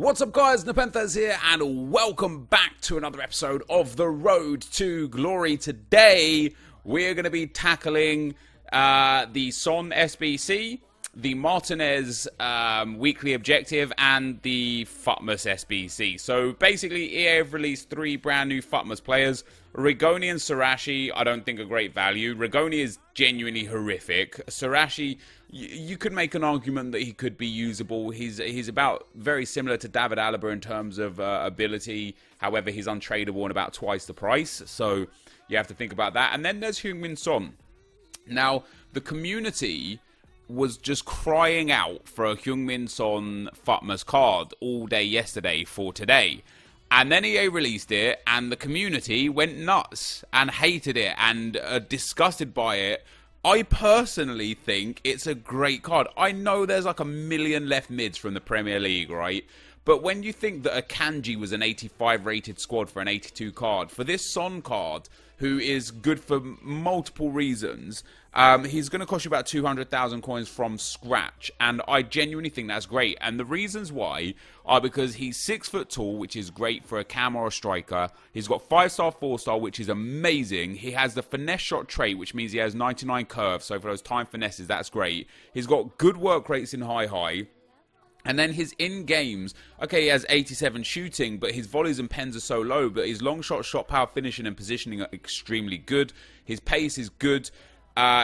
What's up guys, NepentheZ here and welcome back to another episode of The Road to Glory. Today we're going to be tackling the Son SBC, the Martinez weekly objective and the FUTMAS SBC. So basically EA have released 3 brand new FUTMAS players. Rigoni and Sarashi I don't think are great value. Rigoni is genuinely horrific. Sarashi, you could make an argument that he could be usable. He's about very similar to David Alaba in terms of ability. However, he's untradeable and about twice the price. So you have to think about that. And then there's Heung-min Son. Now, the community was just crying out for a Heung-min Son FUTMAS card all day yesterday for today. And then EA released it, and the community went nuts and hated it and are disgusted by it. I personally think it's a great card. I know there's like a million left mids from the Premier League, right? But when you think that Akanji was an 85 rated squad for an 82 card, for this Son card, who is good for multiple reasons, he's going to cost you about 200,000 coins from scratch. And I genuinely think that's great. And the reasons why are because he's 6 foot tall, which is great for a cam or a striker. He's got 5-star, 4-star, which is amazing. He has the finesse shot trait, which means he has 99 curve. So for those time finesses, that's great. He's got good work rates in high. And then his in-games, okay, he has 87 shooting, but his volleys and pens are so low, but his long shot, shot power, finishing and positioning are extremely good. His pace is good.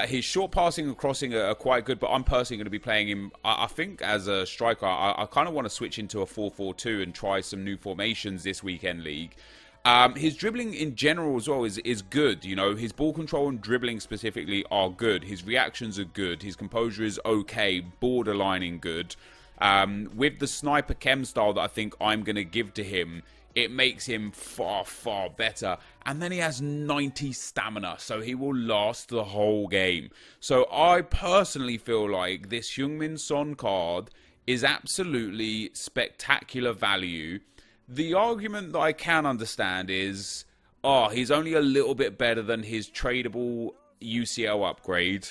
His short passing and crossing are quite good, but I'm personally going to be playing him, I think, as a striker. I kind of want to switch into a 4-4-2 and try some new formations this weekend league. His dribbling in general as well is good. You know, his ball control and dribbling specifically are good. His reactions are good. His composure is okay, borderlining good. With the sniper chem style that I think I'm going to give to him, it makes him far, far better. And then he has 90 stamina, so he will last the whole game. So I personally feel like this Heung-min Son card is absolutely spectacular value. The argument that I can understand is, he's only a little bit better than his tradable UCL upgrade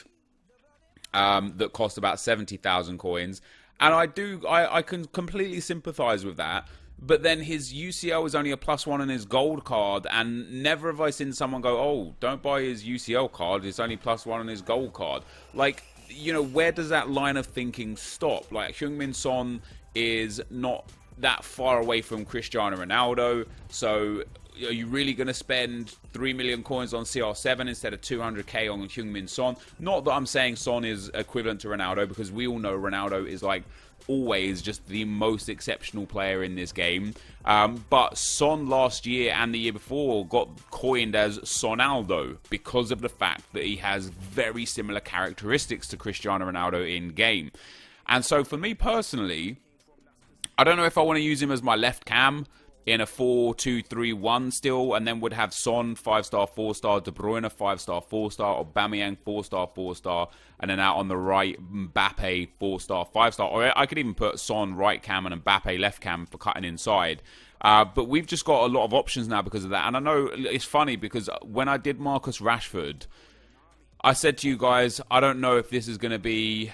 that cost about 70,000 coins. And I can completely sympathise with that. But then his UCL is only a +1 in his gold card. And never have I seen someone go, oh, don't buy his UCL card. It's only +1 in his gold card. Like, you know, where does that line of thinking stop? Like, Heung-min Son is not that far away from Cristiano Ronaldo. So are you really going to spend 3 million coins on CR7 instead of 200k on Heung-min Son? Not that I'm saying Son is equivalent to Ronaldo, because we all know Ronaldo is like always just the most exceptional player in this game. But Son last year and the year before got coined as Sonaldo because of the fact that he has very similar characteristics to Cristiano Ronaldo in game. And so for me personally, I don't know if I want to use him as my left cam in a 4-2-3-1 still, and then would have Son 5-star, 4-star, De Bruyne 5-star, 4-star, Aubameyang 4-star, 4-star, and then out on the right, Mbappe 4-star, 5-star. Or I could even put Son right cam and Mbappe left cam for cutting inside. But we've just got a lot of options now because of that. And I know it's funny because when I did Marcus Rashford, I said to you guys, I don't know if this is going to be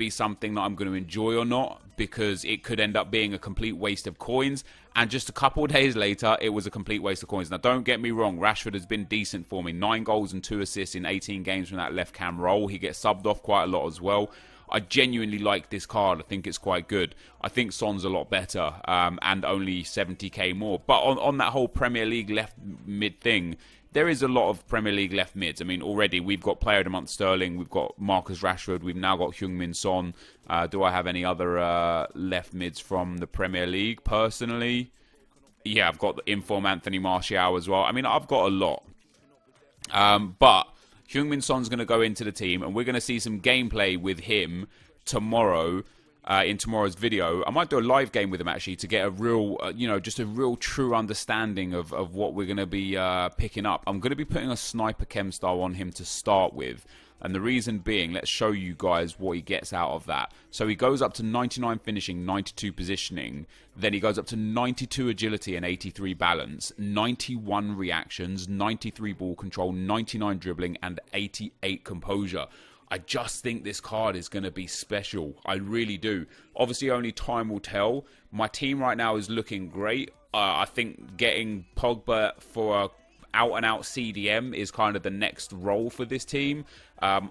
something that I'm going to enjoy or not, because it could end up being a complete waste of coins. And just a couple of days later, it was a complete waste of coins. Now, don't get me wrong, Rashford has been decent for me. 9 goals and 2 assists in 18 games from that left cam role. He gets subbed off quite a lot as well. I genuinely like this card. I think it's quite good. I think Son's a lot better, and only 70k more. But on that whole Premier League left mid thing, there is a lot of Premier League left mids. I mean, already we've got Player of the Month Sterling, we've got Marcus Rashford, we've now got Heung-min Son. Do I have any other left mids from the Premier League personally? Yeah, I've got the Inform Anthony Martial as well. I mean, I've got a lot. But Heung-min Son's going to go into the team, and we're going to see some gameplay with him tomorrow. In tomorrow's video. I might do a live game with him actually to get a real, just a real true understanding of what we're going to be picking up. I'm going to be putting a sniper chem style on him to start with. And the reason being, let's show you guys what he gets out of that. So he goes up to 99 finishing, 92 positioning. Then he goes up to 92 agility and 83 balance, 91 reactions, 93 ball control, 99 dribbling, and 88 composure. I just think this card is going to be special. I really do. Obviously, only time will tell. My team right now is looking great. I think getting Pogba for a out-and-out CDM is kind of the next role for this team.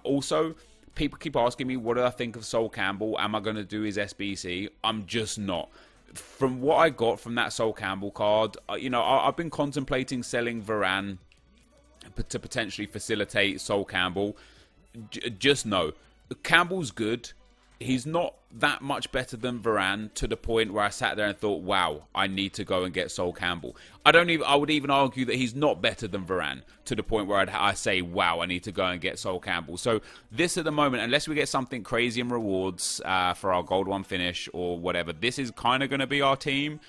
Also, people keep asking me, what do I think of Sol Campbell? Am I going to do his SBC? I'm just not. From what I got from that Sol Campbell card, you know, I've been contemplating selling Varane to potentially facilitate Sol Campbell. Just know, Campbell's good. He's not that much better than Varane to the point where I sat there and thought, wow, I need to go and get Sol Campbell. I would even argue that he's not better than Varane to the point where I say, wow, I need to go and get Sol Campbell. So this at the moment, unless we get something crazy in rewards for our gold one finish or whatever, this is kind of going to be our team.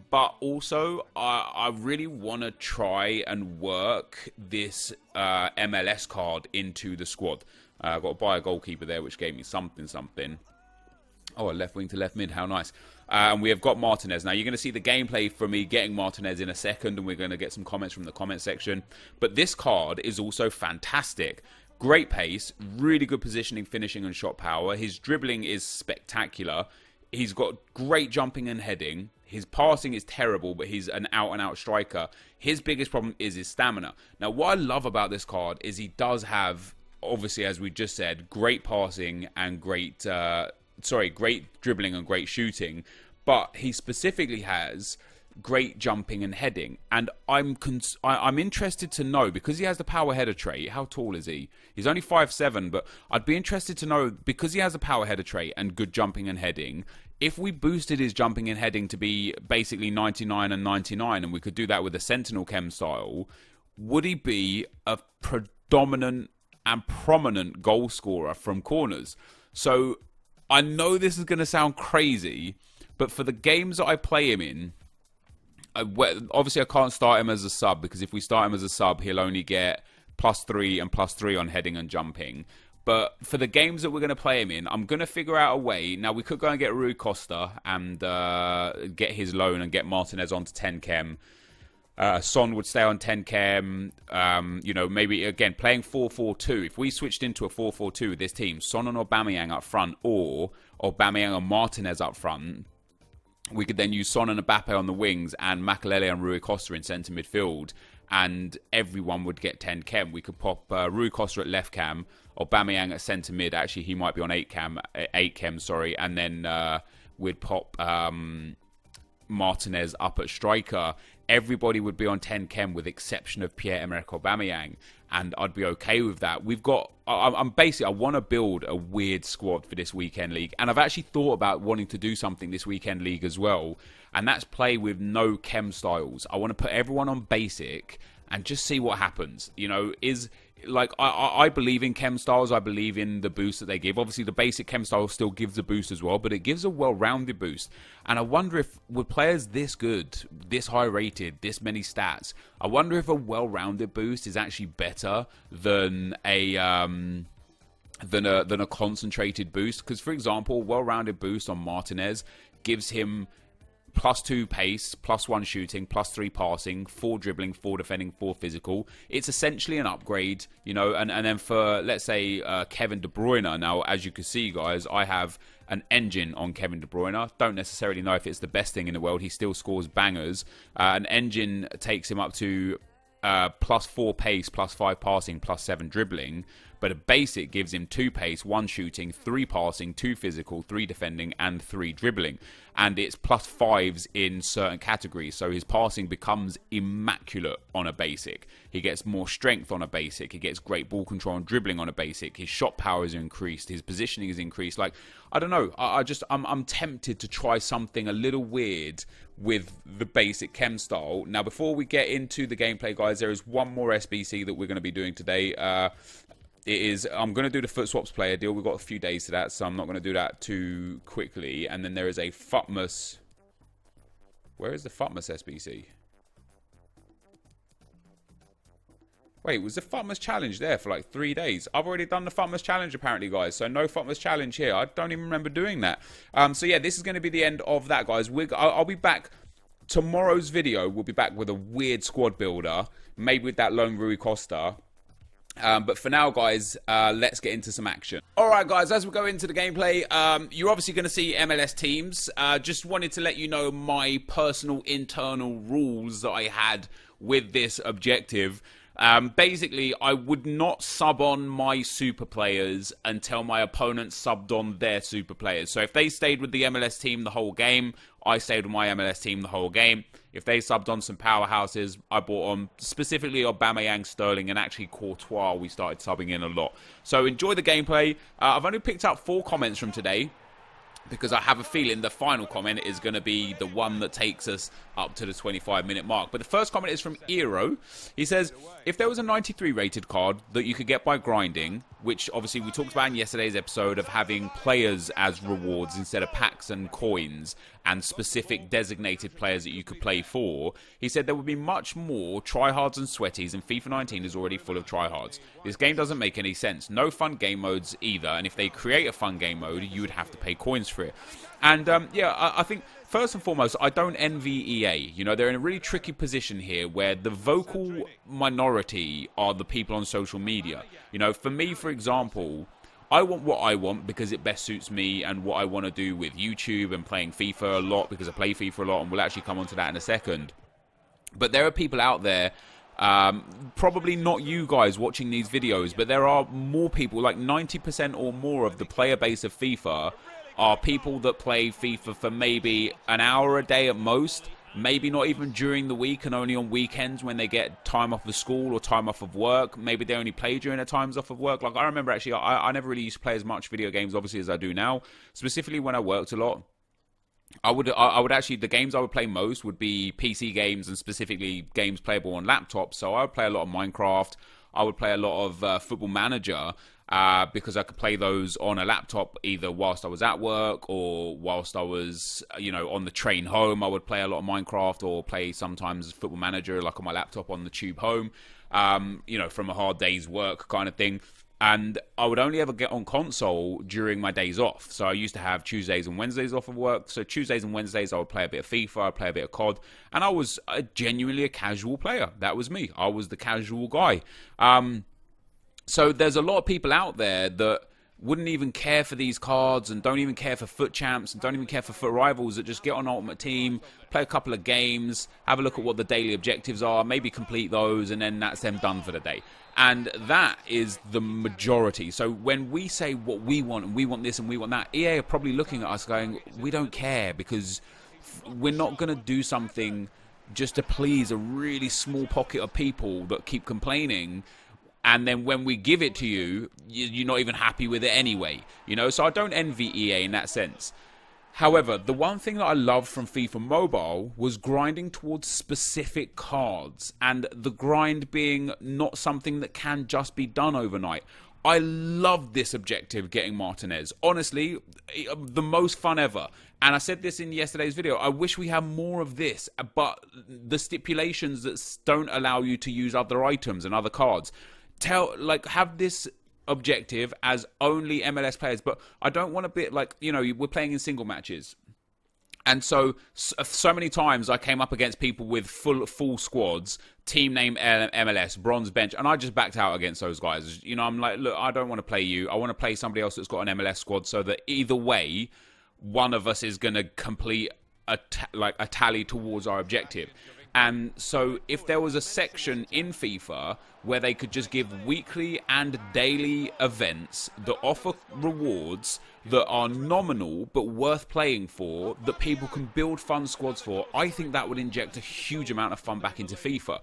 But also, I really want to try and work this MLS card into the squad. I've got to buy a goalkeeper there, which gave me something. Oh, a left wing to left mid. How nice. And we have got Martinez. Now, you're going to see the gameplay for me getting Martinez in a second, and we're going to get some comments from the comment section. But this card is also fantastic. Great pace, really good positioning, finishing, and shot power. His dribbling is spectacular. He's got great jumping and heading. His passing is terrible, but he's an out-and-out striker. His biggest problem is his stamina. Now, what I love about this card is he does have, obviously, as we just said, great passing and great dribbling and great shooting, but he specifically has great jumping and heading. And I'm interested to know, because he has the power header trait. How tall is he? He's only 5'7", but I'd be interested to know, because he has a power header trait and good jumping and heading, if we boosted his jumping and heading to be basically 99 and 99, and we could do that with a Sentinel Chem style, would he be a predominant and prominent goal scorer from corners? So I know this is going to sound crazy, but for the games that I play him in, obviously I can't start him as a sub, because if we start him as a sub, he'll only get +3 and +3 on heading and jumping. But for the games that we're going to play him in, I'm going to figure out a way. Now, we could go and get Rui Costa and get his loan and get Martinez onto 10 chem. Son would stay on 10 chem. You know, maybe, again, playing 4-4-2. If we switched into a 4-4-2 with this team, Son and Aubameyang up front, or Aubameyang and Martinez up front, we could then use Son and Mbappe on the wings and Makelele and Rui Costa in centre midfield, and everyone would get 10 chem. We could pop Rui Costa at left cam, Aubameyang at centre mid. Actually, he might be on 8 chem, and then we'd pop Martinez up at striker. Everybody would be on 10 chem with exception of Pierre-Emerick Aubameyang, and I'd be okay with that. I want to build a weird squad for this weekend league, and I've actually thought about wanting to do something this weekend league as well, and that's play with no chem styles. I want to put everyone on basic and just see what happens. You know, I believe in chem styles. I believe in the boost that they give. Obviously, the basic chem style still gives a boost as well, but it gives a well-rounded boost. And I wonder if, with players this good, this high-rated, this many stats, I wonder if a well-rounded boost is actually better than a concentrated boost. Because, for example, well-rounded boost on Martinez gives him +2 pace, +1 shooting, +3 passing, 4 dribbling, 4 defending, 4 physical. It's essentially an upgrade, you know. And then for, let's say, Kevin De Bruyne. Now, as you can see, guys, I have an engine on Kevin De Bruyne. Don't necessarily know if it's the best thing in the world. He still scores bangers. An engine takes him up to +4 pace, +5 passing, +7 dribbling. But a basic gives him 2 pace, 1 shooting, 3 passing, 2 physical, 3 defending, and 3 dribbling. And it's +5s in certain categories. So his passing becomes immaculate on a basic. He gets more strength on a basic. He gets great ball control and dribbling on a basic. His shot power is increased. His positioning is increased. Like, I don't know. I'm tempted to try something a little weird with the basic chem style. Now, before we get into the gameplay, guys, there is one more SBC that we're going to be doing today. I'm going to do the Foot Swaps player deal. We've got a few days to that, so I'm not going to do that too quickly. And then there is a FUTMAS. Where is the FUTMAS SBC? Wait, was the FUTMAS challenge there for like 3 days? I've already done the FUTMAS challenge apparently, guys. So no FUTMAS challenge here. I don't even remember doing that. So yeah, this is going to be the end of that, guys. I'll be back. Tomorrow's video, we'll be back with a weird squad builder. Maybe with that lone Rui Costa. But for now, guys, let's get into some action. All right, guys, as we go into the gameplay, you're obviously going to see MLS teams. Just wanted to let you know my personal internal rules that I had with this objective. Basically, I would not sub on my super players until my opponent subbed on their super players. So if they stayed with the MLS team the whole game, I stayed with my MLS team the whole game. If they subbed on some powerhouses, I bought on specifically Aubameyang, Sterling, and actually Courtois. We started subbing in a lot. So enjoy the gameplay. I've only picked up 4 comments from today, because I have a feeling the final comment is going to be the one that takes us up to the 25-minute mark. But the first comment is from Eero. He says, if there was a 93 rated card that you could get by grinding, which obviously we talked about in yesterday's episode of having players as rewards instead of packs and coins and specific designated players that you could play for, he said there would be much more tryhards and sweaties, and FIFA 19 is already full of tryhards. This game doesn't make any sense. No fun game modes either, and if they create a fun game mode, you would have to pay coins for it. And yeah, I think first and foremost, I don't envy EA. You know, they're in a really tricky position here where the vocal minority are the people on social media. You know, for me, for example, I want what I want because it best suits me and what I want to do with YouTube and playing FIFA a lot, because I play FIFA a lot, and we'll actually come onto that in a second. But there are people out there, probably not you guys watching these videos, but there are more people, like 90% or more of the player base of FIFA are people that play FIFA for maybe an hour a day at most, maybe not even during the week and only on weekends when they get time off of school or time off of work. Maybe they only play during their times off of work. Like, I remember actually, I never really used to play as much video games, obviously, as I do now. Specifically when I worked a lot, I would actually, the games I would play most would be PC games and specifically games playable on laptops. So I would play a lot of Minecraft. I would play a lot of Football Manager. Because I could play those on a laptop either whilst I was at work or whilst I was, you know, on the train home. I would play a lot of Minecraft or play sometimes Football Manager, like on my laptop on the tube home, you know, from a hard day's work kind of thing. And I would only ever get on console during my days off. So I used to have Tuesdays and Wednesdays off of work. So Tuesdays and Wednesdays, I would play a bit of FIFA, I'd play a bit of COD. And I was genuinely a casual player. That was me. I was the casual guy. So there's a lot of people out there that wouldn't even care for these cards and don't even care for FUT Champs and don't even care for FUT Rivals, that just get on Ultimate Team, play a couple of games, have a look at what the daily objectives are, maybe complete those, and then that's them done for the day. And that is the majority. So when we say what we want, and we want this and we want that, EA are probably looking at us going, we don't care, because we're not going to do something just to please a really small pocket of people that keep complaining. And then when we give it to you, you're not even happy with it anyway. You know, so I don't envy EA in that sense. However, the one thing that I loved from FIFA Mobile was grinding towards specific cards. And the grind being not something that can just be done overnight. I loved this objective, getting Martinez. Honestly, the most fun ever. And I said this in yesterday's video. I wish we had more of this. But the stipulations that don't allow you to use other items and other cards, have this objective as only MLS players, but I don't want to be like, you know, we're playing in single matches. And so many times I came up against people with full squads, team name MLS, bronze bench, and I just backed out against those guys. You know, I'm like, look, I don't want to play you. I want to play somebody else that's got an MLS squad, so that either way, one of us is going to complete a tally towards our objective. And so if there was a section in FIFA where they could just give weekly and daily events that offer rewards that are nominal but worth playing for, that people can build fun squads for, I think that would inject a huge amount of fun back into FIFA.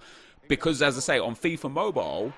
Because, as I say, on FIFA Mobile,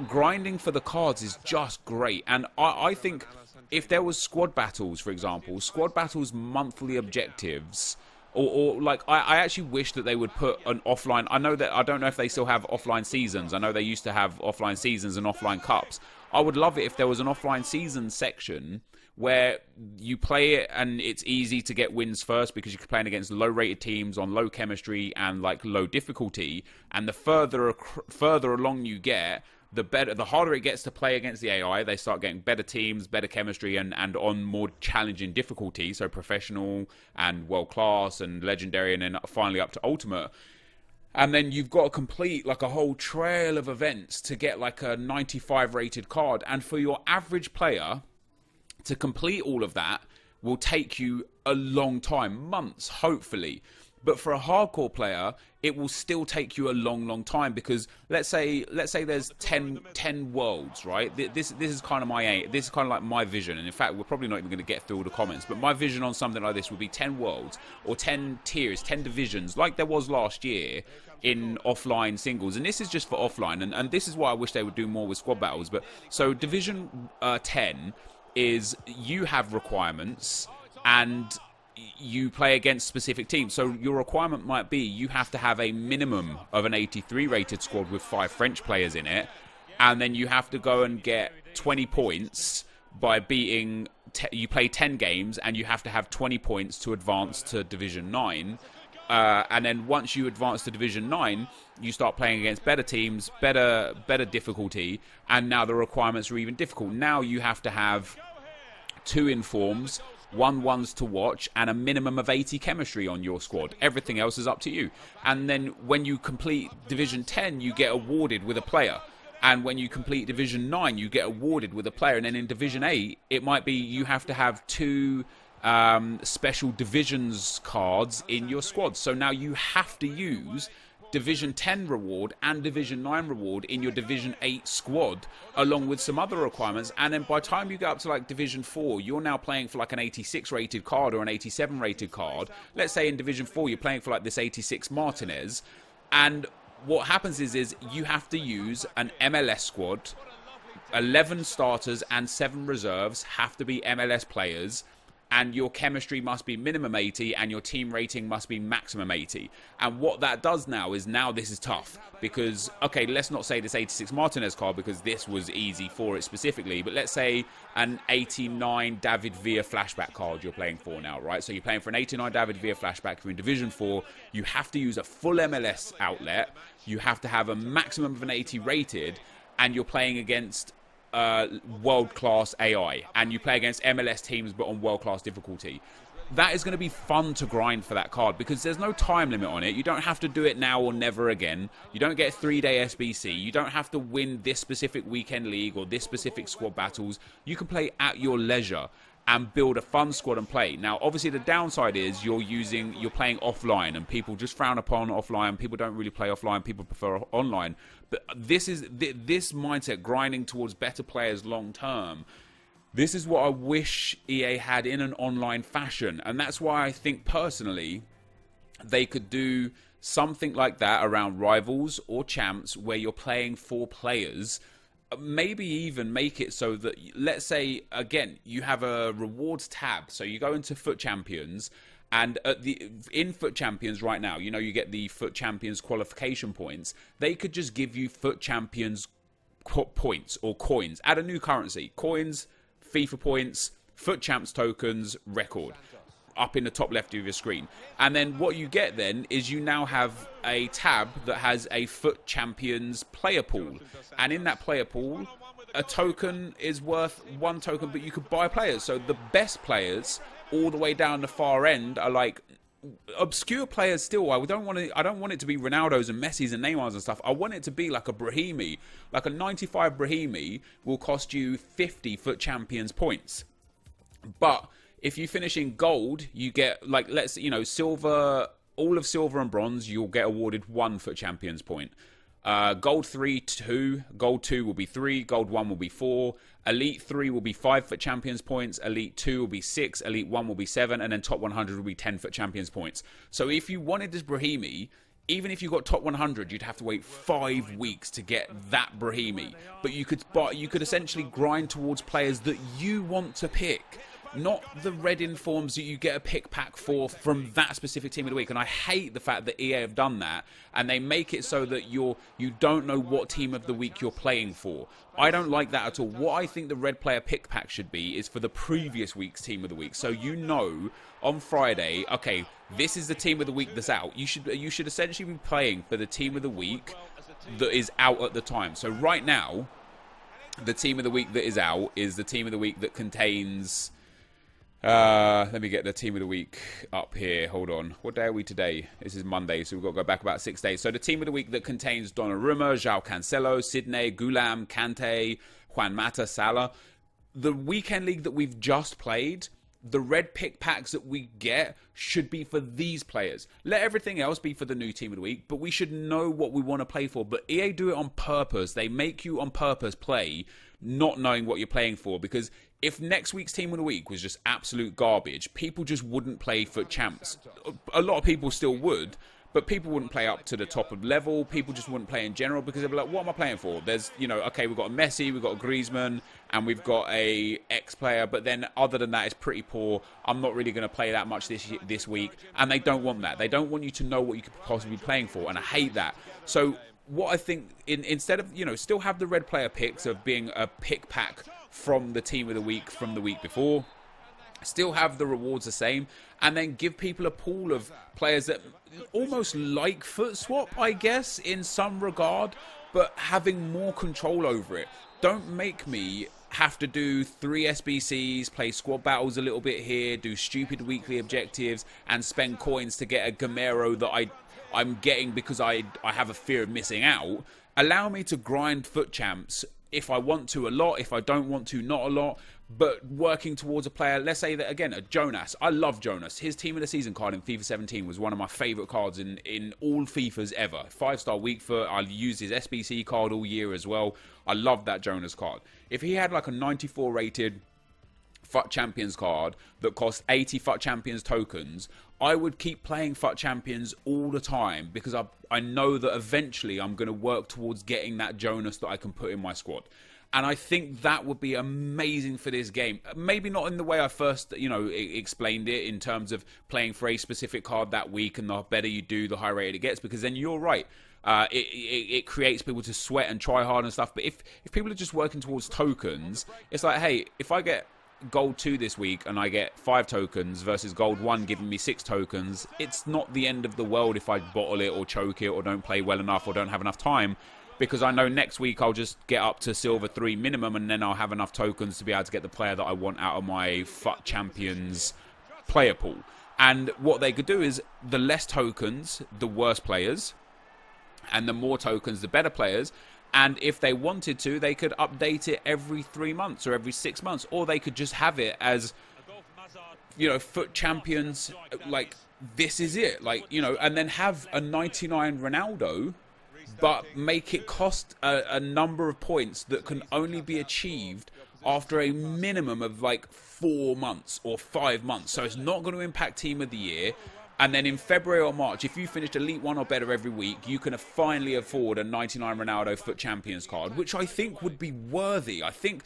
grinding for the cards is just great. And I think if there was squad battles, for example, squad battles monthly objectives, or like, I actually wish that they would put an offline. I don't know if they still have offline seasons. I know they used to have offline seasons and offline cups. I would love it if there was an offline season section where you play it and it's easy to get wins first because you're playing against low-rated teams on low chemistry and like low difficulty. And the further along you get, the harder it gets to play against the AI. They start getting better teams, better chemistry, and on more challenging difficulty. So professional and world class and legendary, and then finally up to ultimate. And then you've got to complete like a whole trail of events to get like a 95 rated card. And for your average player to complete all of that will take you a long time, months, hopefully. But for a hardcore player, it will still take you a long time, because let's say there's 10 worlds, right? This is kind of my aim. This is kind of like my vision. And in fact, we're probably not even going to get through all the comments. But my vision on something like this would be 10 worlds or 10 tiers, 10 divisions, like there was last year in offline singles. And this is just for offline. And this is why I wish they would do more with squad battles. But so Division 10 is you have requirements and you play against specific teams. So your requirement might be you have to have a minimum of an 83 rated squad with 5 French players in it, and then you have to go and get 20 points by beating you play 10 games, and you have to have 20 points to advance to Division 9. And then once you advance to Division 9, you start playing against better teams, better difficulty, and now the requirements are even difficult. Now you have to have 2 informs, 1 ones to watch, and a minimum of 80 chemistry on your squad. Everything else is up to you. And then when you complete Division 10, you get awarded with a player. And when you complete Division 9, you get awarded with a player. And then in Division 8, it might be you have to have 2 special divisions cards in your squad. So now you have to use Division 10 reward and Division 9 reward in your Division 8 squad, along with some other requirements. And then by the time you get up to like Division 4, you're now playing for like an 86 rated card or an 87 rated card. Let's say in Division 4 you're playing for like this 86 Martinez, and what happens is you have to use an MLS squad. 11 starters and 7 reserves have to be MLS players, and your chemistry must be minimum 80 and your team rating must be maximum 80. And what that does now is, now this is tough, because, okay, let's not say this 86 Martinez card, because this was easy for it specifically, but let's say an 89 David Villa flashback card you're playing for now, right? So you're playing for an 89 David Villa flashback, you're in Division 4, you have to use a full MLS outlet, you have to have a maximum of an 80 rated, and you're playing against world-class AI, and you play against MLS teams but on world-class difficulty. That is going to be fun to grind for that card, because there's no time limit on it. You don't have to do it now or never again. You don't get 3-day SBC. You don't have to win this specific weekend league or this specific squad battles. You can play at your leisure and build a fun squad and play. Now, obviously, the downside is you're playing offline, and people just frown upon offline. People don't really play offline. People prefer online. But this mindset, grinding towards better players long term, this is what I wish EA had in an online fashion. And that's why I think personally they could do something like that around Rivals or Champs, where you're playing 4 players. Maybe even make it so that, let's say, again, you have a rewards tab. So you go into FUT Champions, and in FUT Champions right now, you know, you get the FUT Champions qualification points. They could just give you FUT Champions points or coins. Add a new currency. Coins, FIFA points, FUT Champs tokens, record, up in the top left of your screen. And then what you get then is you now have a tab that has a FUT Champions player pool. And in that player pool, a token is worth 1 token, but you could buy players. So the best players all the way down the far end are like obscure players still. I don't want it to be Ronaldo's and Messi's and Neymar's and stuff. I want it to be like a Brahimi. Like a 95 Brahimi will cost you 50 FUT Champions points. But if you finish in gold, you get, like, silver, all of silver and bronze, you'll get awarded 1 FUT Champions point. Gold 3, 2, gold 2 will be 3, gold 1 will be 4, elite 3 will be 5 FUT Champions points, elite 2 will be 6, elite 1 will be 7, and then top 100 will be 10 FUT Champions points. So if you wanted this Brahimi, even if you got top 100, you'd have to wait 5 weeks to get that Brahimi. But you could essentially grind towards players that you want to pick, not the red informs that you get a pick pack for from that specific team of the week. And I hate the fact that EA have done that, and they make it so that you don't know what team of the week you're playing for. I don't like that at all. What I think the red player pick pack should be is for the previous week's team of the week. So you know on Friday, okay, this is the team of the week that's out. You should essentially be playing for the team of the week that is out at the time. So right now, the team of the week that is out is the team of the week that contains Let me get the team of the week up here. Hold on. What day are we today? This is Monday, so we've got to go back about 6 days. So the team of the week that contains Donnarumma, João Cancelo, Sidney, Gulam, Kante, Juan Mata, Salah. The weekend league that we've just played, the red pick packs that we get should be for these players. Let everything else be for the new team of the week, but we should know what we want to play for. But EA do it on purpose. They make you on purpose play not knowing what you're playing for, because if next week's team of the week was just absolute garbage, people just wouldn't play FUT Champs. A lot of people still would, but people wouldn't play up to the top of level. People just wouldn't play in general because they'd be like, what am I playing for? There's, you know, okay, we've got a Messi, we've got a Griezmann, and we've got a X player, but then other than that, it's pretty poor. I'm not really going to play that much this week, and they don't want that. They don't want you to know what you could possibly be playing for, and I hate that. So what I think, instead of, you know, still have the red player picks of being a pick pack from the team of the week from the week before, still have the rewards the same, and then give people a pool of players that almost like FUT Swap, I guess, in some regard, but having more control over it. Don't make me have to do 3 SBCs, play squad battles a little bit here, do stupid weekly objectives, and spend coins to get a Gamero that I'm getting because I have a fear of missing out. Allow me to grind FUT Champs if I want to a lot, if I don't want to, not a lot, but working towards a player. Let's say that, again, a Jonas. I love Jonas. His team of the season card in FIFA 17 was one of my favourite cards in all FIFAs ever. 5-star weak foot. I used his SBC card all year as well. I love that Jonas card. If he had like a 94 rated FUT Champions card that cost 80 FUT Champions tokens, I would keep playing FUT Champions all the time because I know that eventually I'm going to work towards getting that Jonas that I can put in my squad. And I think that would be amazing for this game. Maybe not in the way I first, you know, explained it, in terms of playing for a specific card that week, and the better you do, the higher rated it gets, because then you're right. It creates people to sweat and try hard and stuff. But if people are just working towards tokens, it's like, hey, if I get gold 2 this week and I get 5 tokens versus gold 1 giving me 6 tokens, it's not the end of the world if I bottle it or choke it or don't play well enough or don't have enough time, because I know next week I'll just get up to silver 3 minimum, and then I'll have enough tokens to be able to get the player that I want out of my FUT Champions player pool. And what they could do is, the less tokens, the worse players, and the more tokens, the better players. And if they wanted to, they could update it every 3 months or every 6 months. Or they could just have it as, you know, FUT Champions, like, this is it. Like, you know, and then have a 99 Ronaldo, but make it cost a number of points that can only be achieved after a minimum of, like, 4 months or 5 months. So it's not going to impact Team of the Year. And then in February or March, if you finished Elite 1 or better every week, you can finally afford a 99 Ronaldo FUT Champions card, which I think would be worthy. I think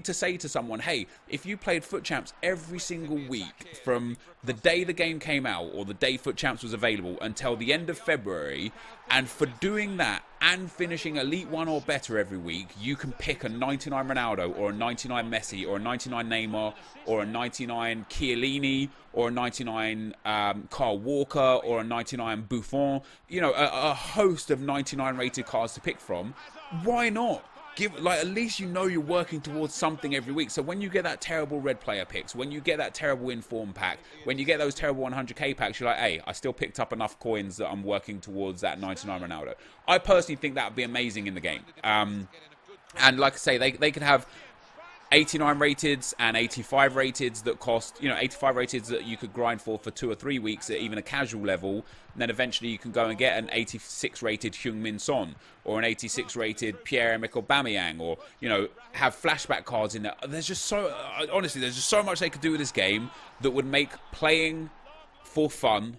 to say to someone, hey, if you played FUT Champs every single week from the day the game came out or the day FUT Champs was available until the end of February, and for doing that and finishing Elite 1 or better every week, you can pick a 99 Ronaldo or a 99 Messi or a 99 Neymar or a 99 Chiellini or a 99 Kyle Walker or a 99 Buffon, you know, a host of 99 rated cards to pick from. Why not? Like, at least you know you're working towards something every week. So when you get that terrible red player picks, when you get that terrible inform pack, when you get those terrible 100k packs, you're like, hey, I still picked up enough coins that I'm working towards that 99 Ronaldo. I personally think that would be amazing in the game. And like I say, they could have 89 rateds and 85 rateds that cost, you know, 85 rateds that you could grind for 2 or 3 weeks at even a casual level. And then eventually you can go and get an 86 rated FUTMAS Son or an 86 rated Pierre-Emerick Aubameyang, or, you know, have flashback cards in there. There's just so, honestly, there's just so much they could do with this game that would make playing for fun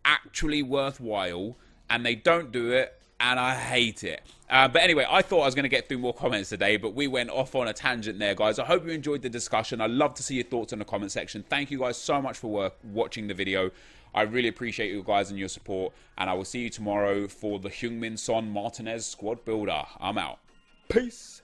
actually worthwhile, and they don't do it, and I hate it. But anyway, I thought I was going to get through more comments today, but we went off on a tangent there, guys. I hope you enjoyed the discussion. I'd love to see your thoughts in the comment section. Thank you guys so much for watching the video. I really appreciate you guys and your support, and I will see you tomorrow for the FUTMAS Son Martinez squad builder. I'm out. Peace.